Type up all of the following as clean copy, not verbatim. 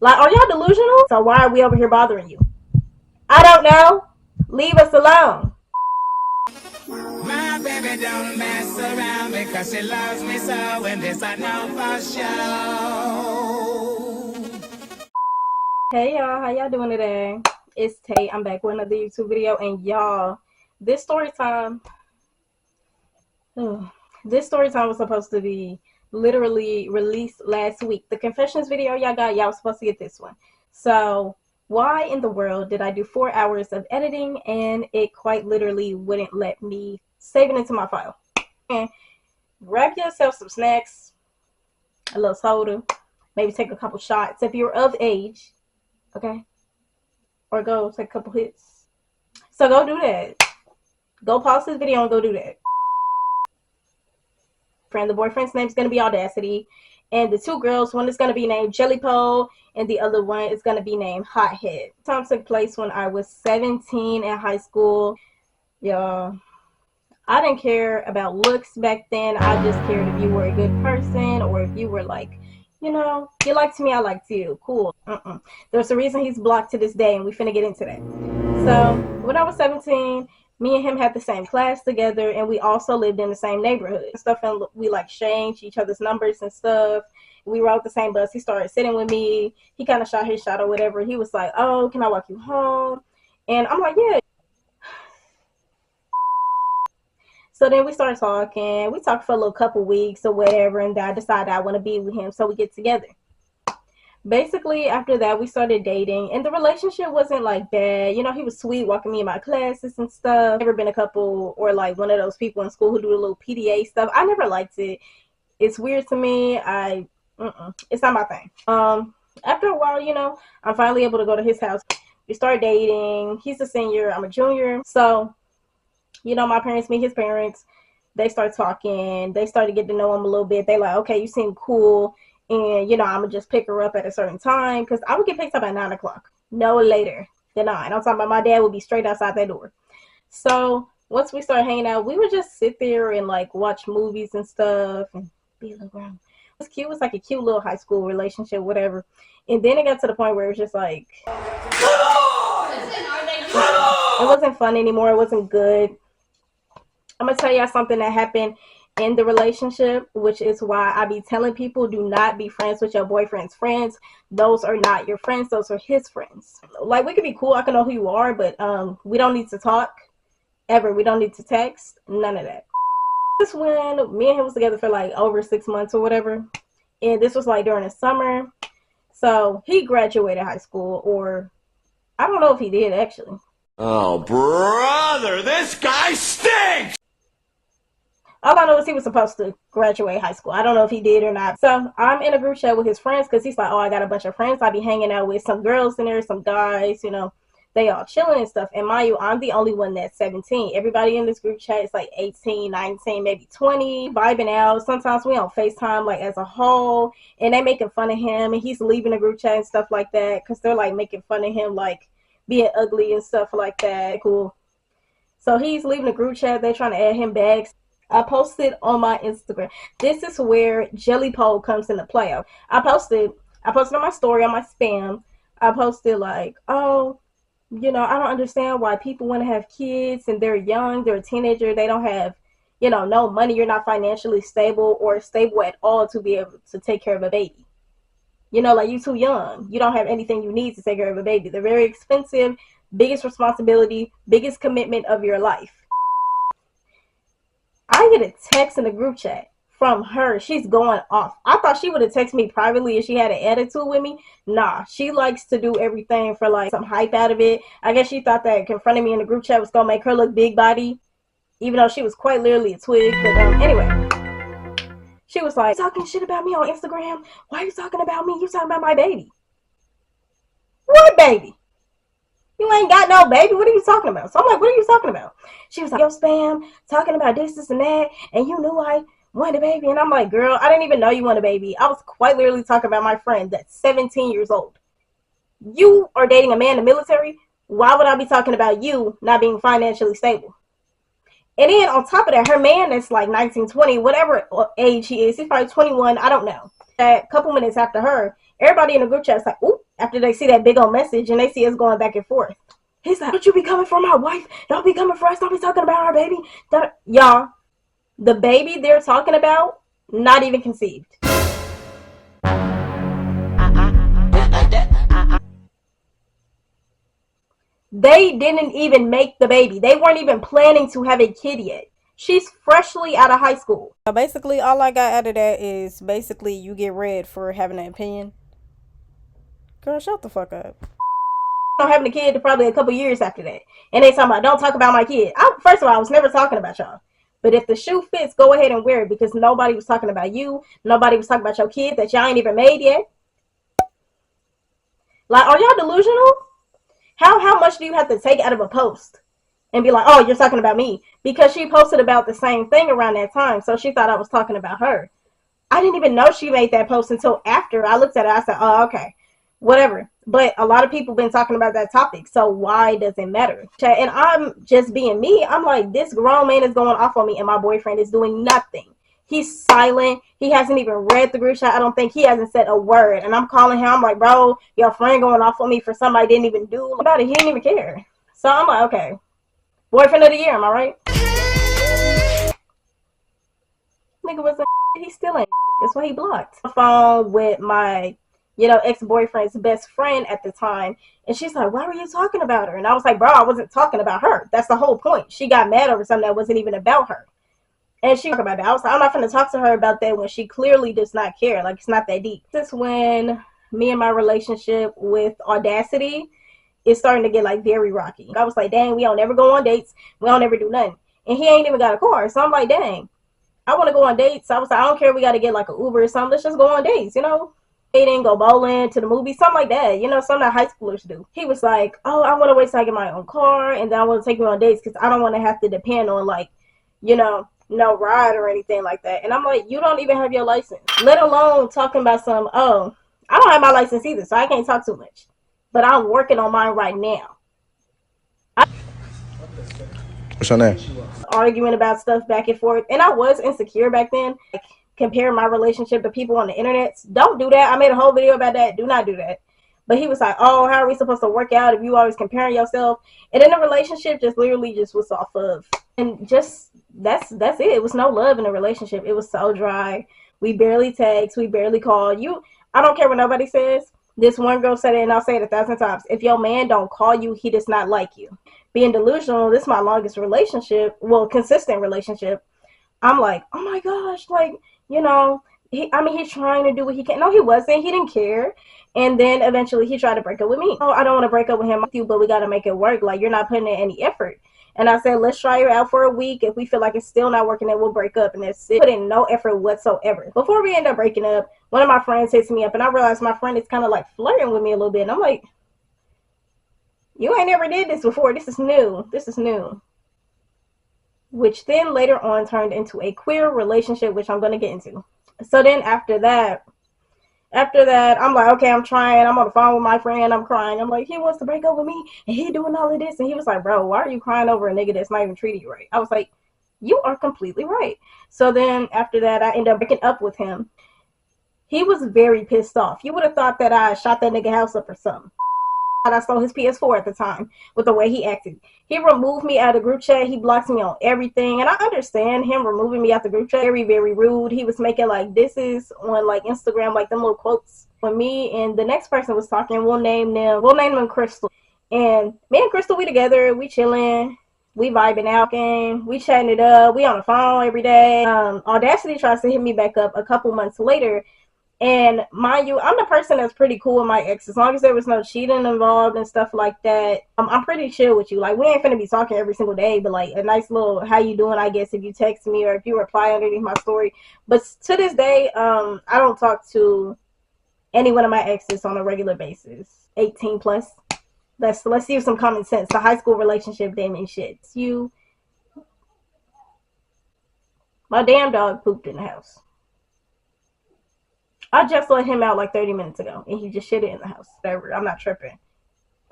Like, are y'all delusional? So why are we over here bothering you? I don't know. Leave us alone. My baby don't mess around because she loves me so, and this I know for sure. Hey y'all, how y'all doing today? It's Tay. I'm back with another YouTube video, and y'all, this story time this story time was supposed to be literally released last week. The confessions video y'all got, y'all was supposed to get this one. So why in the world did I do 4 hours of editing and it quite literally wouldn't let me save it into my file? And grab yourself some snacks, a little soda, maybe take a couple shots if you're of age, okay? Or go take a couple hits. So go do that. Go pause this video and go do that. The boyfriend's name is going to be Audacity, and the two girls, one is going to be named Jelly Pole and the other one is going to be named Hothead. This time took place when I was 17 in high school. Y'all, I didn't care about looks back then. I just cared if you were a good person, or if you were like, you know, you liked me, I liked you. Cool. There's a reason he's blocked to this day, and we finna get into that. So when I was 17, me and him had the same class together, and we also lived in the same neighborhood and stuff, and we like exchanged each other's numbers and stuff. We rode the same bus. He started sitting with me. He kind of shot his shot or whatever. He was like, oh, can I walk you home? And I'm like, yeah. So then we started talking. We talked for a little couple weeks or whatever, and I decided I want to be with him, so we get together. Basically, after that, we started dating, and the relationship wasn't like bad. You know, he was sweet, walking me in my classes and stuff. Never been a couple or like one of those people in school who do a little PDA stuff. I never liked it. It's weird to me. It's not my thing. After a while, you know, I'm finally able to go to his house. We started dating. He's a senior, I'm a junior. So, you know, my parents meet his parents. They start talking. They started getting to know him a little bit. They like, okay, you seem cool. And, you know, I'm going to just pick her up at a certain time. Because I would get picked up at 9 o'clock. No later than 9. I'm talking about my dad would be straight outside that door. So once we started hanging out, we would just sit there and, like, watch movies and stuff. And be a little grown. It was cute. It was like a cute little high school relationship, whatever. And then it got to the point where it was just like, it wasn't fun anymore. It wasn't good. I'm going to tell y'all something that happened in the relationship, which is why I be telling people, do not be friends with your boyfriend's friends. Those are not your friends. Those are his friends. Like, we could be cool. I can know who you are, but we don't need to talk ever. We don't need to text. None of that. This when me and him was together for like over 6 months or whatever. And this was like during the summer. So he graduated high school, or I don't know if he did actually. Oh, brother, this guy stinks! All I know is he was supposed to graduate high school. I don't know if he did or not. So I'm in a group chat with his friends because he's like, oh, I got a bunch of friends. I be hanging out with some girls in there, some guys, you know. They all chilling and stuff. And mind you, I'm the only one that's 17. Everybody in this group chat is like 18, 19, maybe 20, vibing out. Sometimes we on FaceTime like as a whole. And they making fun of him. And he's leaving the group chat and stuff like that. Because they're like making fun of him like being ugly and stuff like that. Cool. So he's leaving the group chat. They're trying to add him back. I posted on my Instagram. This is where Jelly Pole comes into play. I posted on my story, on my spam. I posted like, oh, you know, I don't understand why people want to have kids and they're young, they're a teenager, they don't have, you know, no money, you're not financially stable or stable at all to be able to take care of a baby. You know, like, you're too young. You don't have anything you need to take care of a baby. They're very expensive, biggest responsibility, biggest commitment of your life. I get a text in the group chat from her. She's going off. I thought she would have texted me privately if she had an attitude with me. Nah, she likes to do everything for like some hype out of it. I guess she thought that confronting me in the group chat was going to make her look big body, even though she was quite literally a twig. But anyway, she was like, talking shit about me on Instagram. Why are you talking about me? You talking about my baby. What baby? You ain't got no baby. What are you talking about? So I'm like, what are you talking about? She was like, yo, spam, talking about this and that, and you knew I wanted a baby. And I'm like, girl, I didn't even know you want a baby. I was quite literally talking about my friend that's 17 years old. You are dating a man in the military. Why would I be talking about you not being financially stable? And then on top of that, her man is like 19, 20, whatever age he is. He's probably 21. I don't know. A couple minutes after her, Everybody in the group chat is like, ooh, after they see that big old message and they see us going back and forth. He's like, don't you be coming for my wife. Don't be coming for us. Don't be talking about our baby. Y'all, the baby they're talking about, not even conceived. They didn't even make the baby. They weren't even planning to have a kid yet. She's freshly out of high school. Basically, all I got out of that is basically you get red for having an opinion. Girl, shut the fuck up. I'm having a kid probably a couple years after that. And they talking about, don't talk about my kid. First of all, I was never talking about y'all. But if the shoe fits, go ahead and wear it, because nobody was talking about you. Nobody was talking about your kid that y'all ain't even made yet. Like, are y'all delusional? How much do you have to take out of a post and be like, oh, you're talking about me? Because she posted about the same thing around that time, so she thought I was talking about her. I didn't even know she made that post until after I looked at it. I said, oh, okay, whatever. But a lot of people been talking about that topic, so why does it matter? And I'm just being me. I'm like, this grown man is going off on me and my boyfriend is doing nothing. He's silent. He hasn't even read the group chat. I don't think he hasn't said a word. And I'm calling him. I'm like, bro, your friend going off on me for something I didn't even do about it. He didn't even care. So I'm like, okay, boyfriend of the year, am I right? Nigga was like, he still ain't. That's why he blocked. On the phone with my, ex-boyfriend's best friend at the time. And she's like, why were you talking about her? And I was like, bro, I wasn't talking about her. That's the whole point. She got mad over something that wasn't even about her. And she talked about that. I was like, I'm not going to talk to her about that when she clearly does not care. Like, it's not that deep. This is when me and my relationship with Audacity is starting to get, like, very rocky. I was like, dang, we don't ever go on dates. We don't ever do nothing. And he ain't even got a car. So I'm like, dang, I want to go on dates. So I was like, I don't care if we got to get, like, an Uber or something. Let's just go on dates, Dating, go bowling, to the movies, something like that. Something that high schoolers do. He was like, oh, I want to wait till I get my own car. And then I want to take you on dates because I don't want to have to depend on, like, no ride or anything like that. And I'm like, you don't even have your license, let alone talking about some, oh, I don't have my license either, so I can't talk too much, but I'm working on mine right now. What's your name? Arguing about stuff back and forth, and I was insecure back then, like comparing my relationship to people on the internet. Don't do that. I made a whole video about that. Do not do that. But he was like, oh, how are we supposed to work out if you always comparing yourself? And then the relationship just literally just was off of, and just that's it. It was no love in the relationship. It was so dry. We barely text. We barely call. I don't care what nobody says. This one girl said it, and I'll say it 1,000 times. If your man don't call you, he does not like you. Being delusional, this is my longest relationship. Well, consistent relationship. I'm like, oh my gosh, like, he's trying to do what he can. No, he wasn't. He didn't care. And then eventually he tried to break up with me. Oh, I don't want to break up with him, but we got to make it work. Like, you're not putting in any effort. And I said, let's try it out for a week. If we feel like it's still not working, then we'll break up. And that's it. Put in no effort whatsoever. Before we end up breaking up, one of my friends hits me up, and I realized my friend is kind of like flirting with me a little bit. And I'm like, you ain't never did this before. This is new. This is new. Which then later on turned into a queer relationship, which I'm going to get into. So then after that, I'm like, okay, I'm trying. I'm on the phone with my friend. I'm crying. I'm like, he wants to break up with me, and he doing all of this. And he was like, bro, why are you crying over a nigga that's not even treating you right? I was like, you are completely right. So then after that, I ended up breaking up with him. He was very pissed off. You would have thought that I shot that nigga house up or something. I stole his PS4 at the time with the way he acted. He removed me out of the group chat. He blocked me on everything. And I understand him removing me out the group chat. Very, very rude. He was making like this is on like Instagram, like them little quotes. When me and the next person was talking, we'll name them Crystal. And me and Crystal, we together, we chilling, we vibing out, and we chatting it up. We on the phone every day. Audacity tries to hit me back up a couple months later. And mind you, I'm the person that's pretty cool with my ex. As long as there was no cheating involved and stuff like that, I'm pretty chill with you. Like, we ain't finna be talking every single day, but like a nice little how you doing, I guess, if you text me or if you reply underneath my story. But to this day, I don't talk to any one of my exes on a regular basis. 18 plus. Let's use some common sense. The high school relationship didn't mean shit. My damn dog pooped in the house. I just let him out like 30 minutes ago, and he just shit it in the house. Whatever, I'm not tripping.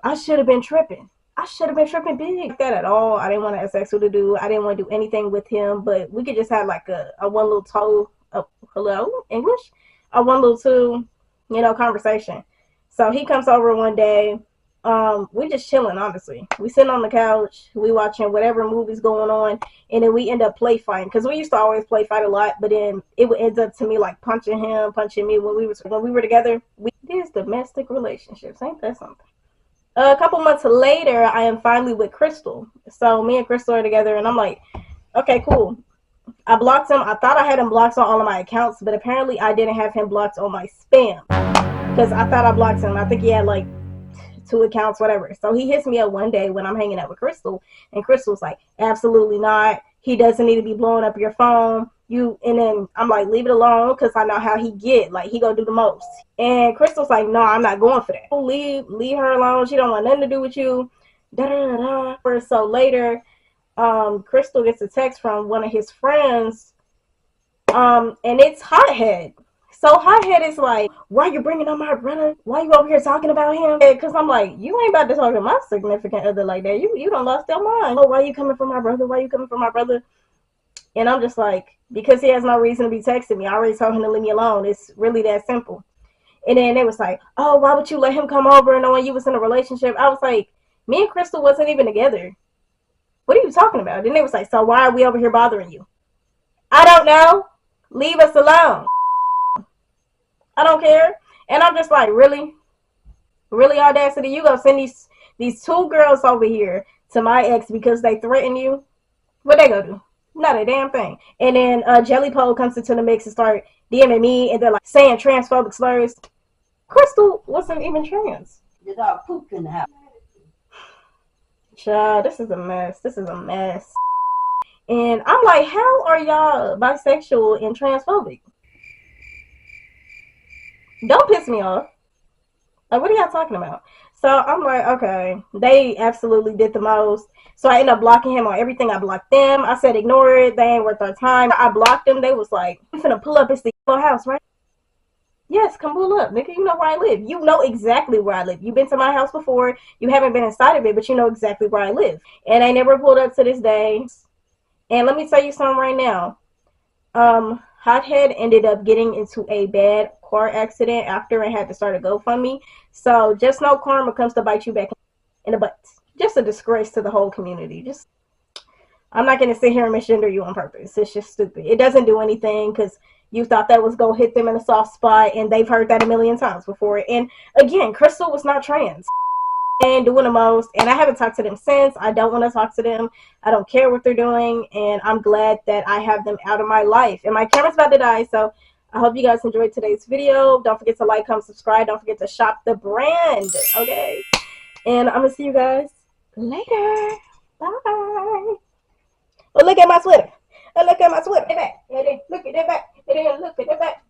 I should have been tripping. I should have been tripping big. Like that at all. I didn't want to have sex with a dude. I didn't want to do anything with him, but we could just have like a one little toe. Oh, hello, English? A one little two, conversation. So he comes over one day. We just chilling, honestly. We sitting on the couch, we watching whatever movie's going on, and then we end up play fighting because we used to always play fight a lot. But then it would end up to me like punching him, punching me when we were together. These domestic relationships, ain't that something? A couple months later, I am finally with Crystal. So me and Crystal are together, and I'm like, okay, cool. I blocked him. I thought I had him blocked on all of my accounts, but apparently I didn't have him blocked on my spam because I thought I blocked him. I think he had like 2 accounts, whatever. So he hits me up one day when I'm hanging out with Crystal, and Crystal's like, absolutely not. He doesn't need to be blowing up your phone. And then I'm like, leave it alone, because I know how he get. Like, he gonna do the most. And Crystal's like, no, I'm not going for that. Leave her alone. She don't want nothing to do with you. Da da da da. So later, Crystal gets a text from one of his friends, and it's Hothead. So Hothead is like, why you bringing up my brother? Why you over here talking about him? Because I'm like, you ain't about to talk to my significant other like that. You done lost your mind. Oh, why you coming for my brother? Why you coming for my brother? And I'm just like, because he has no reason to be texting me. I already told him to leave me alone. It's really that simple. And then they was like, oh, why would you let him come over knowing you was in a relationship? I was like, me and Crystal wasn't even together. What are you talking about? Then they was like, so why are we over here bothering you? I don't know. Leave us alone. I don't care. And I'm just like, really? Really, Audacity? You gonna send these 2 girls over here to my ex because they threaten you? What they gonna do? Not a damn thing. And then Jelly Pole comes into the mix and start DMing me, and they're like saying transphobic slurs. Crystal wasn't even trans. The dog pooped in the house. Child, this is a mess. This is a mess. And I'm like, how are y'all bisexual and transphobic? Don't piss me off. Like, what are y'all talking about? So I'm like, okay, they absolutely did the most. So I ended up blocking him on everything. I blocked them. I said, ignore it. They ain't worth our time. I blocked them. They was like, I'm finna pull up. It's the yellow house, right? Yes, come pull up, nigga. You know where I live. You know exactly where I live. You've been to my house before. You haven't been inside of it, but you know exactly where I live. And they never pulled up to this day. And let me tell you something right now. Hothead ended up getting into a bad car accident after and had to start a GoFundMe. So just know karma comes to bite you back in the butt. Just a disgrace to the whole community. I'm not going to sit here and misgender you on purpose. It's just stupid. It doesn't do anything because you thought that was going to hit them in a soft spot, and they've heard that a million times before. And again, Crystal was not trans. And doing the most, and I haven't talked to them since. I don't want to talk to them. I don't care what they're doing, and I'm glad that I have them out of my life. And my camera's about to die, so I hope you guys enjoyed today's video. Don't forget to like, comment, subscribe. Don't forget to shop the brand, okay? And I'm gonna see you guys later. Bye. Oh, look at my sweater. Oh, look at my sweater. Look at that back. Look at that back. Look at that back.